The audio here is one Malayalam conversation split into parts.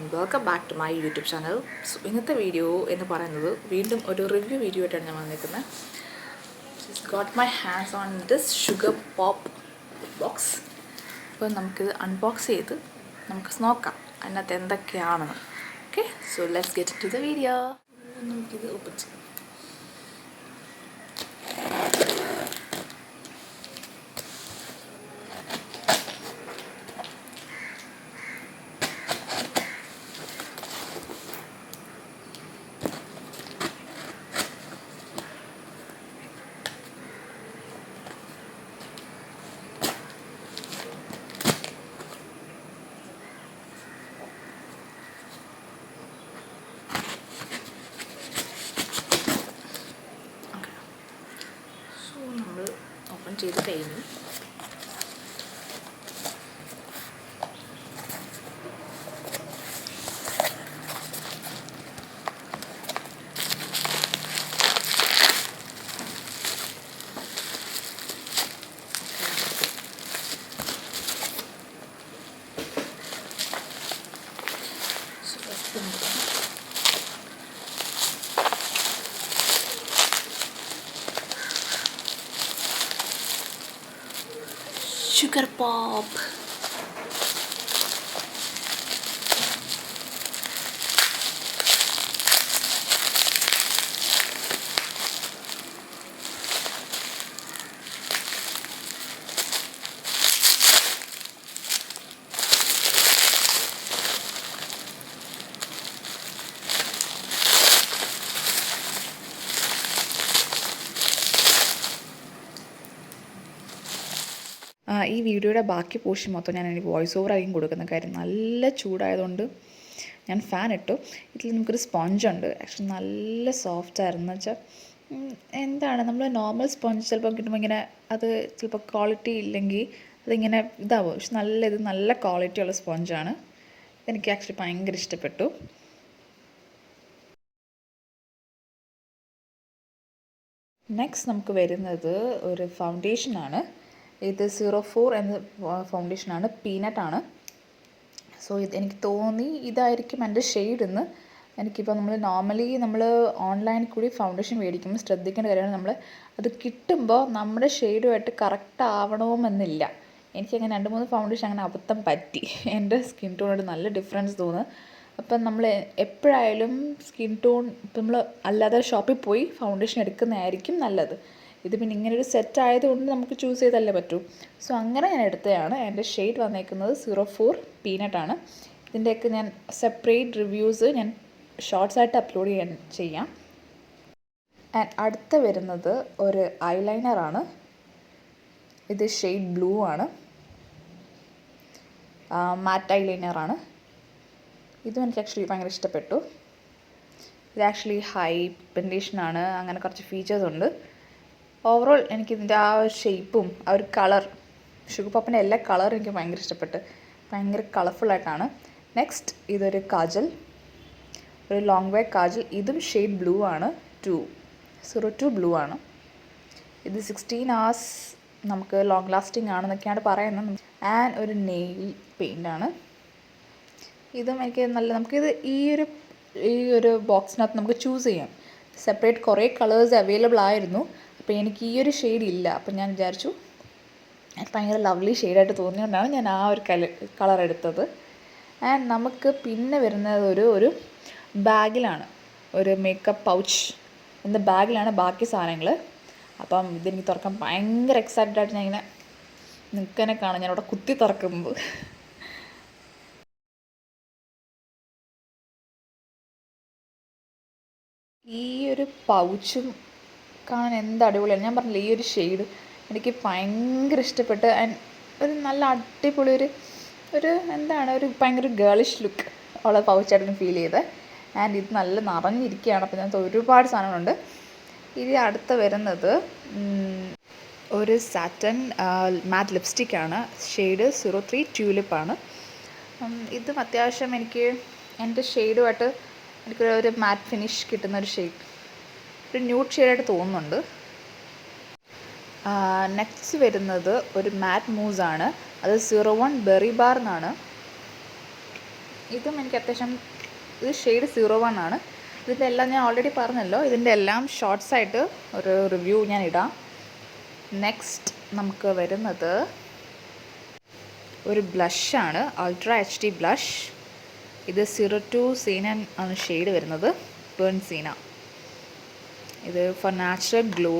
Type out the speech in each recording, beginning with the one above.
And welcome back to my YouTube channel. So ഇന്നത്തെ വീഡിയോ എന്ന് പറയുന്നത് വീണ്ടും ഒരു റിവ്യൂ വീഡിയോ ആയിട്ടാണ് ഞാൻ വന്നിരിക്കുന്നത്. Got my hands on this Sugar Pop box. അപ്പോൾ നമുക്കിത് അൺബോക്സ് ചെയ്ത് നമുക്ക് നോക്കാം അതിനകത്ത് എന്തൊക്കെയാണെന്ന്. Okay, so let's get to the video. നമുക്കിത് ഓപ്പൺ ചെയ്യാം. നമ്മൾ ഓപ്പൺ ചെയ്ത് കഴിഞ്ഞു. SugarPop. ഈ വീഡിയോയുടെ ബാക്കി പോർഷൻ മൊത്തം ഞാൻ എനിക്ക് വോയിസ് ഓവർ ആയിരിക്കും കൊടുക്കുന്ന. കാര്യം നല്ല ചൂടായതുകൊണ്ട് ഞാൻ ഫാൻ ഇട്ടു. ഇതിൽ നമുക്കൊരു സ്പോഞ്ചുണ്ട്. ആക്ച്വലി നല്ല സോഫ്റ്റ് ആയിരുന്നു. എന്ന് വെച്ചാൽ എന്താണ് നമ്മൾ നോർമൽ സ്പോഞ്ച് ചിലപ്പോൾ കിട്ടുമ്പോൾ ഇങ്ങനെ അത് ചിലപ്പോൾ ക്വാളിറ്റി ഇല്ലെങ്കിൽ അതിങ്ങനെ ഇതാവും. പക്ഷെ നല്ല ക്വാളിറ്റിയുള്ള സ്പോഞ്ചാണ്. എനിക്ക് ആക്ച്വലി ഭയങ്കര ഇഷ്ടപ്പെട്ടു. നെക്സ്റ്റ് നമുക്ക് വരുന്നത് ഒരു ഫൗണ്ടേഷനാണ്. ഇത് 04 എന്ന ഫൗണ്ടേഷനാണ്, പീനട്ടാണ്. സോ എനിക്ക് തോന്നി ഇതായിരിക്കും എൻ്റെ ഷെയ്ഡെന്ന്. എനിക്കിപ്പോൾ നമ്മൾ ഓൺലൈനിൽ കൂടി ഫൗണ്ടേഷൻ മേടിക്കുമ്പോൾ ശ്രദ്ധിക്കേണ്ട കാര്യമാണ്, നമ്മൾ അത് കിട്ടുമ്പോൾ നമ്മുടെ ഷെയ്ഡുമായിട്ട് കറക്റ്റ് ആവണമെന്നില്ല. എനിക്കങ്ങനെ 2-3 ഫൗണ്ടേഷൻ അങ്ങനെ അബദ്ധം പറ്റി. എൻ്റെ സ്കിൻ ടോണോട് നല്ല ഡിഫറൻസ് തോന്നുന്നു. അപ്പം നമ്മൾ എപ്പോഴായാലും സ്കിൻ ടോൺ ഇപ്പം നമ്മൾ അല്ലാതെ ഷോപ്പിൽ പോയി ഫൗണ്ടേഷൻ എടുക്കുന്നതായിരിക്കും നല്ലത്. ഇത് പിന്നെ ഇങ്ങനൊരു സെറ്റ് ആയതുകൊണ്ട് നമുക്ക് ചൂസ് ചെയ്തല്ലേ പറ്റൂ. സോ അങ്ങനെ ഞാൻ എടുത്തതാണ്. എൻ്റെ ഷെയ്ഡ് വന്നേക്കുന്നത് 04 പീനട്ടാണ്. ഇതിൻ്റെയൊക്കെ ഞാൻ സെപ്പറേറ്റ് റിവ്യൂസ് ഞാൻ ഷോർട്സ് ആയിട്ട് അപ്ലോഡ് ചെയ്യാം. ആൻഡ് അടുത്ത വരുന്നത് ഒരു ഐലൈനറാണ്. ഇത് ഷെയ്ഡ് ബ്ലൂ ആണ്, മാറ്റ് ഐലൈനറാണ്. ഇതും എനിക്ക് ആക്ച്വലി ഭയങ്കര ഇഷ്ടപ്പെട്ടു. ഇത് ആക്ച്വലി ഹൈ പെൻഡേഷനാണ്, അങ്ങനെ കുറച്ച് ഫീച്ചേഴ്സ് ഉണ്ട്. ഓവറോൾ എനിക്കിതിൻ്റെ ആ ഒരു ഷേപ്പും ആ ഒരു കളർ, ഷുഗർ പോപ്പിൻ്റെ എല്ലാ കളറും എനിക്ക് ഭയങ്കര ഇഷ്ടപ്പെട്ട്. ഭയങ്കര കളർഫുള്ളായിട്ടാണ്. നെക്സ്റ്റ് ഇതൊരു കാജൽ, ഒരു ലോങ് വേ കാജൽ. ഇതും ഷെയ്ഡ് ബ്ലൂ ആണ്, 02 ബ്ലൂ ആണ്. ഇത് 16 hours നമുക്ക് ലോങ് ലാസ്റ്റിംഗ് ആണെന്നൊക്കെയാണ് പറയുന്നത്. ആൻഡ് ഒരു നെയിൽ പെയിൻ്റാണ്. ഇതും എനിക്ക് നമുക്കിത് ഈ ഒരു ബോക്സിനകത്ത് നമുക്ക് ചൂസ് ചെയ്യാം. സെപ്പറേറ്റ് കുറേ കളേഴ്സ് അവൈലബിൾ ആയിരുന്നു. അപ്പോൾ എനിക്ക് ഈ ഒരു ഷെയ്ഡ് ഇല്ല. അപ്പം ഞാൻ വിചാരിച്ചു ഭയങ്കര ലവ്ലി ഷെയ്ഡായിട്ട് തോന്നിയതുകൊണ്ടാണ് ഞാൻ ആ ഒരു കളർ എടുത്തത്. ആൻഡ് നമുക്ക് പിന്നെ വരുന്നത് ഒരു ബാഗിലാണ്, ഒരു മേക്കപ്പ് പൗച്ച് എന്ന ബാഗിലാണ് ബാക്കി സാധനങ്ങൾ. അപ്പം ഇതെനിക്ക് തുറക്കാൻ ഭയങ്കര എക്സൈറ്റഡ് ആയിട്ട് ഞാൻ ഇങ്ങനെ നിൽക്കാനെ കാണാം, ഞാനിവിടെ കുത്തി തുറക്കുന്നത്. ഈ ഒരു പൗച്ചും കാണാൻ എന്ത് അടിപൊളിയാണ്. ഞാൻ പറഞ്ഞില്ല, ഈ ഒരു ഷെയ്ഡ് എനിക്ക് ഭയങ്കര ഇഷ്ടപ്പെട്ട്. ആൻഡ് ഒരു നല്ല അടിപൊളി ഒരു ഭയങ്കര ഗേളിഷ് ലുക്ക് ഉള്ള പൗച്ചായിട്ട് ഫീൽ ചെയ്തത്. ആൻഡ് ഇത് നല്ല നിറഞ്ഞിരിക്കുകയാണ്. അപ്പോൾ ഇതിനകത്ത് ഒരുപാട് സാധനങ്ങളുണ്ട്. ഇത് അടുത്ത വരുന്നത് ഒരു സാറ്റൻ മാറ്റ് ലിപ്സ്റ്റിക്കാണ്. ഷെയ്ഡ് 03 ട്യൂലിപ്പാണ്. ഇതും അത്യാവശ്യം എനിക്ക് എൻ്റെ ഷെയ്ഡുമായിട്ട് എനിക്കൊരു മാറ്റ് ഫിനിഷ് കിട്ടുന്ന ഒരു ഷെയ്ഡ്, ഒരു ന്യൂഡ് ഷെയ്ഡായിട്ട് തോന്നുന്നുണ്ട്. നെക്സ്റ്റ് വരുന്നത് ഒരു മാറ്റ് മൂസാണ്. അത് 01 ബെറി ബാർ എന്നാണ്. ഇതും എനിക്ക് അത്യാവശ്യം, ഇത് ഷെയ്ഡ് 01 ആണ്. ഇതിൻ്റെ എല്ലാം ഞാൻ ഓൾറെഡി പറഞ്ഞല്ലോ, ഇതിൻ്റെ എല്ലാം ഷോർട്ട്സായിട്ട് ഒരു റിവ്യൂ ഞാൻ ഇടാം. നെക്സ്റ്റ് നമുക്ക് വരുന്നത് ഒരു ബ്ലഷാണ്, അൾട്രാ HD ബ്ലഷ്. ഇത് 02 സീന ആണ് ഷെയ്ഡ് വരുന്നത്, ബേൺ സീന. ഇത് ഫോർ നാച്ചുറൽ ഗ്ലോ.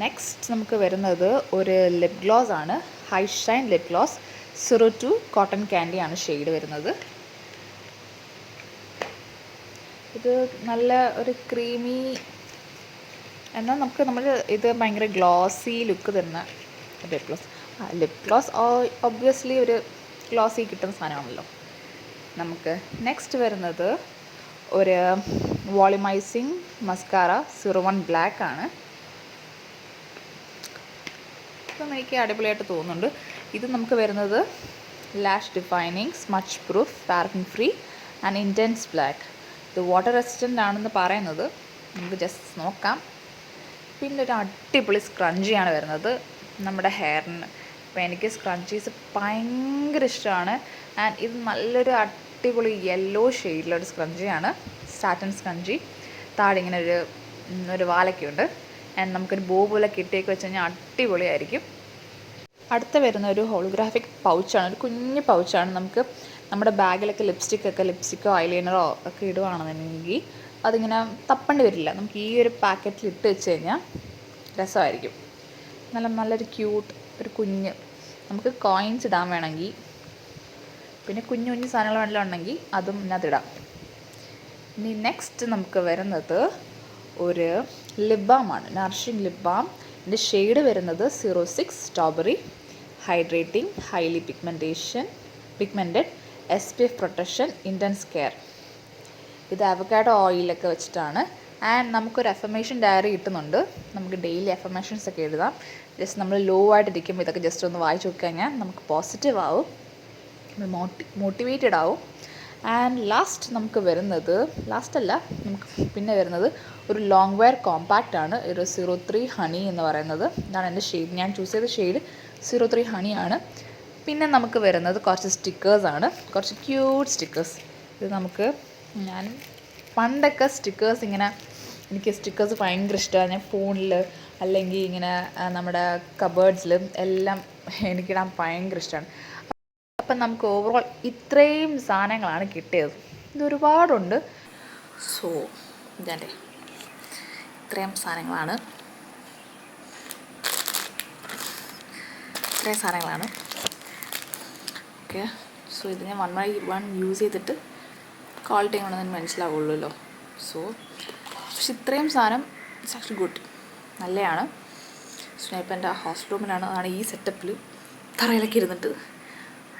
നെക്സ്റ്റ് നമുക്ക് വരുന്നത് ഒരു ലിപ് ഗ്ലോസ് ആണ്, high shine lip gloss. 02 cotton candy ആണ് ഷെയ്ഡ് വരുന്നത്. ഇത് നല്ല ഒരു ക്രീമി, എന്നാൽ നമുക്ക് നമ്മൾ ഇത് ഭയങ്കര ഗ്ലോസി ലുക്ക് തരുന്ന lip gloss. Lip gloss obviously ഒരു ഗ്ലോസി കിട്ടുന്ന സാധനമാണല്ലോ നമുക്ക്. നെക്സ്റ്റ് വരുന്നത് ഒരു വോളിമൈസിങ് മസ്കാര 01 ബ്ലാക്ക് ആണ്. ഇപ്പം എനിക്ക് അടിപൊളിയായിട്ട് തോന്നുന്നുണ്ട്. ഇത് നമുക്ക് വരുന്നത് lash defining, smudge proof, paraffin free and intense black. ഇത് വാട്ടർ റെസിസ്റ്റൻ്റ് ആണെന്ന് പറയുന്നത്, നമുക്ക് ജസ്റ്റ് നോക്കാം. പിന്നെ ഒരു അടിപൊളി സ്ക്രഞ്ചിയാണ് വരുന്നത് നമ്മുടെ ഹെയറിന്. അപ്പോൾ എനിക്ക് സ്ക്രഞ്ചീസ് ഭയങ്കര ഇഷ്ടമാണ്. ആൻഡ് ഇത് നല്ലൊരു അടിപൊളി യെല്ലോ ഷെയ്ഡിലൊരു സ്ക്രഞ്ചിയാണ്, സാറ്റൻ സ്ക്രഞ്ചി. താഴെ ഇങ്ങനെ ഒരു വാലൊക്കെയുണ്ട്. ആൻഡ് നമുക്കൊരു ബോ പോലെ കിട്ടിയൊക്കെ വെച്ച് കഴിഞ്ഞാൽ അടിപൊളിയായിരിക്കും. അടുത്ത വരുന്ന ഒരു ഹോളോഗ്രാഫിക് പൗച്ചാണ്, ഒരു കുഞ്ഞു പൗച്ചാണ്. നമുക്ക് നമ്മുടെ ബാഗിലൊക്കെ ലിപ്സ്റ്റിക്കോ ഐലൈനറോ ഒക്കെ ഇടുകയാണെന്നുണ്ടെങ്കിൽ അതിങ്ങനെ തപ്പേണ്ടി വരില്ല. നമുക്ക് ഈ ഒരു പാക്കറ്റിൽ ഇട്ട് വെച്ച് കഴിഞ്ഞാൽ രസമായിരിക്കും. നല്ലൊരു ക്യൂട്ട് ഒരു കുഞ്ഞ്, നമുക്ക് കോയിൻസ് ഇടാൻ വേണമെങ്കിൽ, പിന്നെ കുഞ്ഞു സാധനങ്ങൾ വേണമെങ്കിലും ഉണ്ടെങ്കിൽ അതും ഇതിനകത്തിടാം. ഇനി നെക്സ്റ്റ് നമുക്ക് വരുന്നത് ഒരു ലിപ് ബാമാണ്, നറിഷിങ് ലിപ് ബാം. ഇതിൻ്റെ ഷെയ്ഡ് വരുന്നത് 06 strawberry, hydrating, highly pigmented, SPF protection, intense care. ഇത് അവക്കാഡോ ഓയിലൊക്കെ വെച്ചിട്ടാണ്. ആൻഡ് നമുക്കൊരു അഫർമേഷൻ ഡയറി കിട്ടുന്നുണ്ട്. നമുക്ക് ഡെയിലി അഫർമേഷൻസ് ഒക്കെ എഴുതാം. ജസ്റ്റ് നമ്മൾ ലോ ആയിട്ടിരിക്കുമ്പോൾ ഇതൊക്കെ ജസ്റ്റ് ഒന്ന് വായിച്ച് നോക്കി കഴിഞ്ഞാൽ നമുക്ക് പോസിറ്റീവ് ആവും, മോട്ടിവേറ്റഡ് ആവും. ആൻഡ് ലാസ്റ്റ് നമുക്ക് വരുന്നത്, നമുക്ക് പിന്നെ വരുന്നത് ഒരു ലോങ് വെയർ കോമ്പാക്റ്റ് ആണ്. ഒരു 03 ഹണി എന്ന് പറയുന്നത്. ഇതാണ് എൻ്റെ ഷെയ്ഡ്, ഞാൻ ചൂസ് ചെയ്ത ഷെയ്ഡ് 03 ഹണി ആണ്. പിന്നെ നമുക്ക് വരുന്നത് കുറച്ച് സ്റ്റിക്കേഴ്സാണ്, കുറച്ച് ക്യൂട്ട് സ്റ്റിക്കേഴ്സ്. ഇത് നമുക്ക്, ഞാൻ പണ്ടൊക്കെ സ്റ്റിക്കേഴ്സ് ഇങ്ങനെ, എനിക്ക് സ്റ്റിക്കേഴ്സ് ഭയങ്കര ഇഷ്ടമാണ്. ഞാൻ ഫോണിൽ അല്ലെങ്കിൽ ഇങ്ങനെ നമ്മുടെ കബേർഡ്സിലും എല്ലാം എനിക്കിടാൻ ഭയങ്കര ഇഷ്ടമാണ്. അപ്പം നമുക്ക് ഓവറോൾ ഇത്രയും സാധനങ്ങളാണ് കിട്ടിയത്. ഇതൊരുപാടുണ്ട്. സോ ഇതേ ഇത്രയും സാധനങ്ങളാണ്. ഓക്കെ. സോ ഇത് ഞാൻ 1 by 1 യൂസ് ചെയ്തിട്ട് ക്വാളിറ്റി എങ്ങനെയാണെന്ന് മനസ്സിലാവുള്ളൂല്ലോ. സോ പക്ഷെ ഇത്രയും സാധനം ഇറ്റ്സ് ആക്ച്വലി ഗുഡ്, നല്ലതാണ്. സോ ഞാൻ ഇപ്പോൾ എൻ്റെ ഹോസ്റ്റൽ റൂമിലാണ്. അതാണ് ഈ സെറ്റപ്പിൽ തറയിലൊക്കെ ഇരുന്നിട്ട്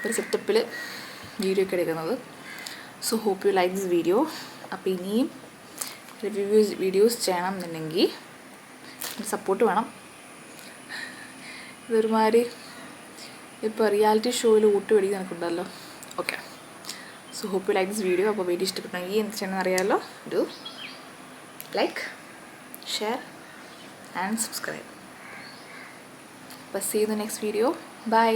ഒരു സെറ്റപ്പിൽ വീഡിയോ ഒക്കെ എടുക്കുന്നത്. So hope you like this video. അപ്പോൾ ഇനിയും വീഡിയോസ് ചെയ്യണം എന്നുണ്ടെങ്കിൽ സപ്പോർട്ട് വേണം. ഇതൊരുമാതിരി ഇപ്പോൾ റിയാലിറ്റി ഷോയിൽ ഊട്ടി പിടിക്കാൻ എനിക്കുണ്ടല്ലോ. Okay. So hope you like this video. അപ്പോൾ വീഡിയോ ഇഷ്ടപ്പെട്ടെങ്കിൽ എന്ത് ചെയ്യണമെന്ന് അറിയാമല്ലോ. Do like, share and subscribe. അപ്പോൾ see you in the next video. By.